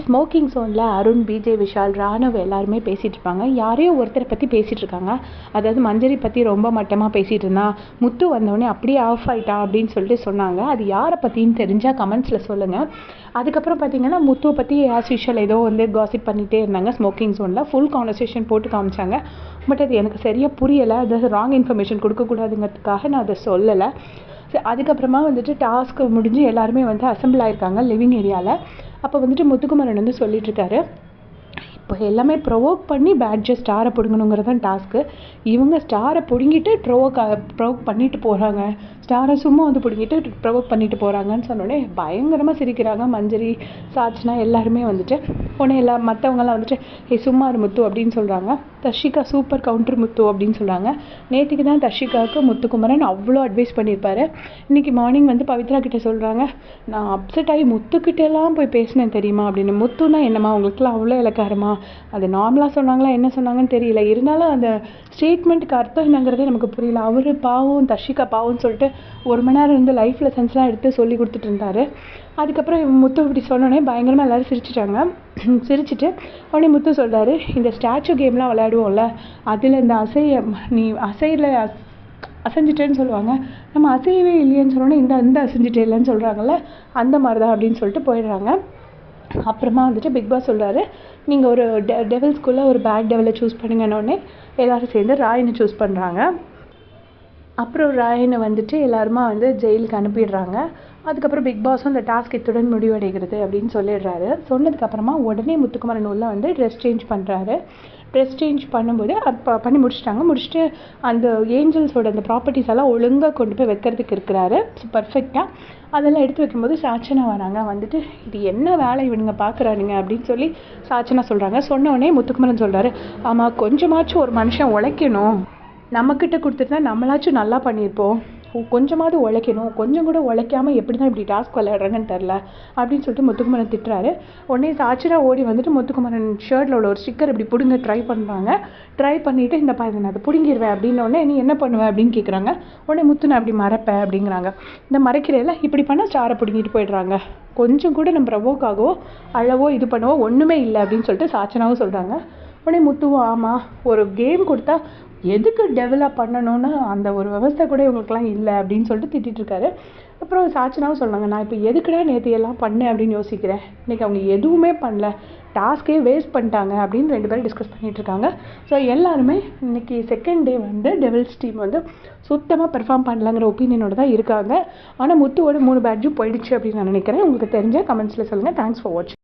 Smoking ஸோனில் Arun, PJ Vishal, Raanav எல்லாருமே பேசிகிட்டு இருப்பாங்க. யாரையோ ஒருத்தரை பற்றி பேசிகிட்டு இருக்காங்க. அதாவது மஞ்சரி பற்றி ரொம்ப மட்டமாக பேசிகிட்டு இருந்தான். முத்து வந்தோடனே அப்படியே ஆஃப் ஆகிட்டான் அப்படின்னு சொல்லிட்டு சொன்னாங்க. அது யாரை பற்றின்னு தெரிஞ்சால் கமெண்ட்ஸில் சொல்லுங்கள். அதுக்கப்புறம் பார்த்தீங்கன்னா முத்துவை பற்றி ஆஸ் யூஷுவல் ஏதோ காசிப் பண்ணிகிட்டே இருந்தாங்க. ஸ்மோக்கிங் ஸோனில் ஃபுல் கான்வர்சேஷன் போட்டு காமிச்சாங்க. பட் அது எனக்கு சரியாக புரியலை. அது ராங் இன்ஃபர்மேஷன் கொடுக்கக்கூடாதுங்கிறதுக்காக நான் அதை சொல்லலை. அதுக்கப்புறமா டாஸ்க்கு முடிஞ்சு எல்லாருமே அசம்பிள் ஆயிருக்காங்க லிவிங் ஏரியாவில். அப்போ முத்துக்குமரன் சொல்லிட்டுருக்காரு, இப்போ எல்லாமே ப்ரொவோக் பண்ணி பேட்ஜை ஸ்டாரை பிடுங்கணுங்கிறது தான் டாஸ்க்கு. இவங்க ஸ்டாரை பிடுங்கிட்டு ப்ரொவோக் பண்ணிட்டு போகிறாங்க. ஸ்டாரை சும்மா பிடுங்கிட்டு ப்ரொவோக் பண்ணிட்டு போகிறாங்கன்னு சொன்னோடனே பயங்கரமாக சிரிக்கிறாங்க. மஞ்சரி, சாச்சனா எல்லாருமே உடனே மற்றவங்கலாம் சும்மா இரு முத்து அப்படின்னு சொல்கிறாங்க. தர்ஷிகா சூப்பர் கவுண்டர் முத்து அப்படின்னு சொல்கிறாங்க. நேற்றுக்கு தான் தர்ஷிகாவுக்கு முத்துக்குமரன் அவ்வளோ அட்வைஸ் பண்ணியிருப்பாரு. இன்றைக்கி மார்னிங் பவித்ரா கிட்டே சொல்கிறாங்க, நான் அப்செட் ஆகி முத்துக்கிட்டெல்லாம் போய் பேசினேன் தெரியுமா அப்படின்னு. முத்துனா என்னம்மா உங்களுக்குலாம் அவ்வளோ இலக்காரமா? அது நார்மலாக சொன்னாங்களா என்ன சொன்னாங்கன்னு தெரியல. இருந்தாலும் அந்த ஸ்டேட்மெண்ட்டுக்கு அர்த்தம் என்னங்கிறதே நமக்கு புரியல. அவர் பாவம், தர்ஷிகா பாவம்னு சொல்லிட்டு 1 மணி நேரம் லைஃப் லெசன்ஸ்லாம் எடுத்து சொல்லி கொடுத்துட்டு இருந்தாரு. அதுக்கப்புறம் முத்து இப்படி சொன்னோடனே பயங்கரமாக எல்லோரும் சிரிச்சிட்டாங்க. சிரிச்சிட்டு உடனே முத்து சொல்கிறாரு, இந்த ஸ்டாச்சு கேம்லாம் விளையாடுவோம்ல, அதில் இந்த நீ அசைஞ்சிட்டேன்னு சொல்லுவாங்க, நம்ம அசையவே இல்லையேன்னு சொன்னோன்னே இந்த அசைஞ்சிட்டே இல்லைன்னு சொல்கிறாங்கல்ல, அந்த மாதிரி தான் அப்படின்னு சொல்லிட்டு போயிடுறாங்க. அப்புறமா பிக் பாஸ் சொல்கிறாரு, நீங்கள் ஒரு டெவல்ஸ்குள்ளே ஒரு பேட் டெவலை சூஸ் பண்ணுங்கன்னொடனே எல்லோரும் சேர்ந்து ராயினை சூஸ் பண்ணுறாங்க. அப்புறம் ராயனை எல்லாருமா ஜெயிலுக்கு அனுப்பிடுறாங்க. அதுக்கப்புறம் பிக் பாஸும் அந்த டாஸ்க் இத்துடன் முடிவடைகிறது அப்படின்னு சொல்லிடுறாரு. சொன்னதுக்கப்புறமா உடனே முத்துக்குமரன் உள்ள ட்ரெஸ் சேஞ்ச் பண்ணுறாரு. ட்ரெஸ் சேஞ்ச் பண்ணும்போது அப்போ பண்ணி முடிச்சுட்டு அந்த ஏஞ்சல்ஸோட அந்த ப்ராப்பர்ட்டிஸ் எல்லாம் ஒழுங்காக கொண்டு போய் வைக்கிறதுக்கு இருக்கிறாரு பர்ஃபெக்டாக. அதெல்லாம் எடுத்து வைக்கும்போது சாச்சனா வராங்க. இது என்ன வேலை இவனுங்க பார்க்குறானுங்க அப்படின்னு சொல்லி சாச்சனா சொல்கிறாங்க. சொன்னோடனே முத்துக்குமரன் சொல்கிறாரு, ஆமாம் கொஞ்சமாச்சும் ஒரு மனுஷன் உழைக்கணும், நம்மக்கிட்ட கொடுத்துருந்தா நம்மளாச்சும் நல்லா பண்ணியிருப்போம், கொஞ்சமாவது உழைக்கணும், கொஞ்சம் கூட உழைக்காமல் எப்படி தான் இப்படி டாஸ்க் விளையாடுறாங்கன்னு தெரில அப்படின்னு சொல்லிட்டு முத்துக்குமரன் திட்டுறாரு. உடனே சாச்சனா ஓடி முத்துக்குமரன் ஷர்ட்டில் உள்ள ஒரு ஸ்டிக்கர் இப்படி பிடுங்க ட்ரை பண்ணுறாங்க. ட்ரை பண்ணிவிட்டு இந்த நான் அதை பிடுங்கிடுவேன் அப்படின்னோடனே நீ என்ன பண்ணுவேன் அப்படின்னு கேட்குறாங்க. உடனே முத்து நான் அப்படி மறைப்பேன் அப்படிங்கிறாங்க. இந்த மறைக்கிறதில்ல இப்படி பண்ணால் ஸ்டாரை பிடுங்கிட்டு போயிடுறாங்க. கொஞ்சம் கூட நம்ம ப்ரொவோக் ஆகவோ அழவோ இது பண்ணவோ ஒன்றுமே இல்லை அப்படின்னு சொல்லிட்டு சாச்சனாவும் சொல்கிறாங்க. உடனே முத்துவும் ஆமாம், ஒரு கேம் கொடுத்தா எதுக்கு டெவலப் பண்ணணும்னு அந்த ஒரு விவசாய கூட இவங்களுக்குலாம் இல்லை அப்படின்னு சொல்லிட்டு திட்டிருக்காரு. அப்புறம் சாச்சனாவும் சொன்னாங்க, நான் இப்போ எதுக்குடா நேற்று எல்லாம் பண்ணேன் அப்படின்னு யோசிக்கிறேன், இன்றைக்கி அவங்க எதுவுமே பண்ணல, டாஸ்கே வேஸ்ட் பண்ணிட்டாங்க அப்படின்னு 2 பேரும் டிஸ்கஸ் பண்ணிகிட்டு இருக்காங்க. ஸோ எல்லாருமே இன்றைக்கி செகண்ட் டே டெவில்ஸ் டீம் சுத்தமாக பெர்ஃபார்ம் பண்ணலங்கிற ஒப்பீனியனோட தான் இருக்காங்க. ஆனால் முத்துவோட 3 பேட்ஜும் போயிடுச்சு அப்படின்னு நான் நினைக்கிறேன். உங்களுக்கு தெரிஞ்ச கமெண்ட்ஸில் சொல்லுங்கள். தேங்க்ஸ் ஃபார் வாட்சிங்.